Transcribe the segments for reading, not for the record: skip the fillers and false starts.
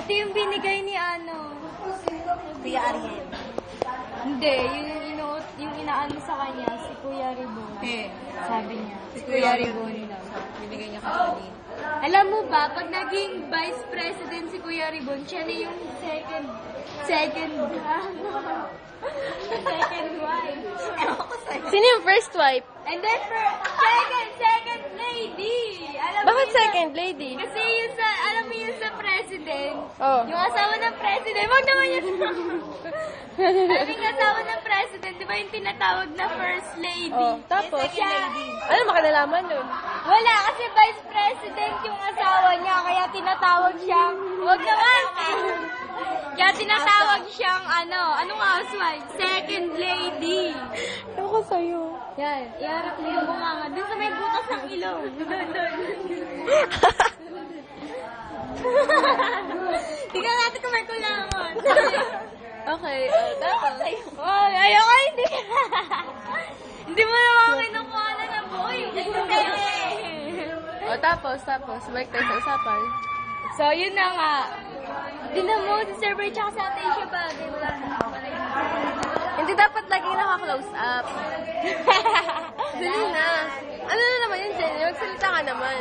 Ito yung binigay ni ano. Kuya Ariel. Hindi, yung inaano sa kanya, si Kuya Ribon. Sabi niya. Si Kuya Ribon lang. Binigay niya kanina. Alam mo ba, pag naging vice president si Kuya Ribon, siya na yung second wife. Sino yung first wife? And then second lady. Alam mo Bakit yun second lady? Kasi yun sa, alam mo yun sa president. Oh. Yung asawa ng president. Wag naman yun. Alam yung asawa ng president, di ba yung tinatawag na first lady? Oh, tapos? Siya, Ano makalalaman nun? wala, kasi vice president yung asawa niya, kaya tinatawag siyang, wag naman. Kaya tinatawag siyang, anong housewife? Second lady. Ako sa'yo. Yan, iharap mo yung bunganga. Doon sa may butas ng ilong. Doon. Tingnan natin kung may kulangon. Okay, tapos? Oh, ayoko, hindi. Hindi mo naman kinukuha na ng buo yung Tapos, balik tayo sa usapan. So, yun na nga. Tinan mo, si Sir Bray tsaka sa atin siya ba? Hindi dapat lagi naka-close up. Dali na. Ano na naman yun, Jenny? Magsalita ka naman.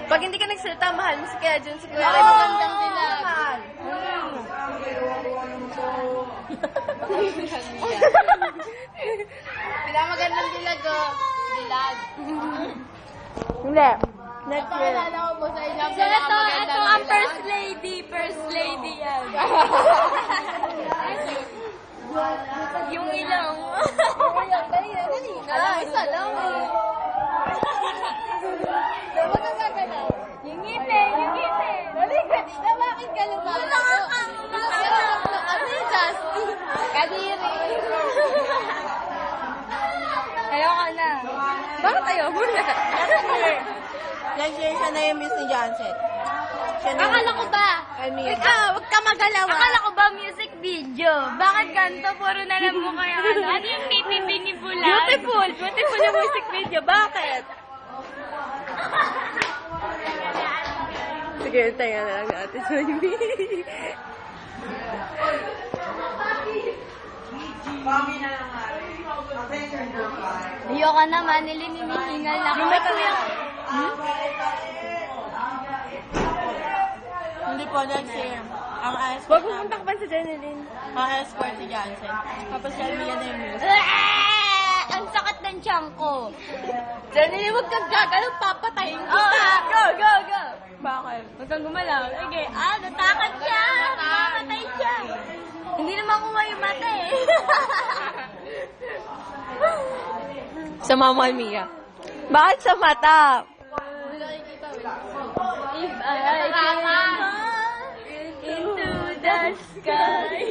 Pag hindi ka nagsalita, mahal mo si Kuya Jun, si Kuya Ray, magandang dilag. Pinamagandang dilag o. Dilag. Hindi. Next year. Naalala ko po sa ilang So, ito ang first lady. First lady yan. Yung ilong. Isa lang eh. Huwag kang gagalaw. Yung ngipin. Dali ka, na bakit ka lumalaw? Ano yung Justin? Kadiri. Ayoko na. Bakit ayaw mo na? Next year siya na yung Miss ni Johnson. Akala ko ba? Huwag ka magalawa. Akala ko ba music video? Bakit ganito? Puro na lang mo kaya ano? Ano yung titibingin po lang? Beautiful yung music video. Bakit? Sige, tayo na lang natin sa Ayoko naman, nilinihingal na ako. Hindi po, next year. Ang Huwag pupunta ka pa sa Jeneline. escort si Johnson. Tapos kay Mia na yung Miss. Ang sakit ng tiyan ko. Jeneline, huwag kang gagalaw, papatayin ko. Go! Bakit? Huwag kang gumalaw. Sige, natakot siya. Mamatay siya. Hindi naman kuha yung mata eh. Sa Mama Mia. Bakit sa mata? If I can into the sky.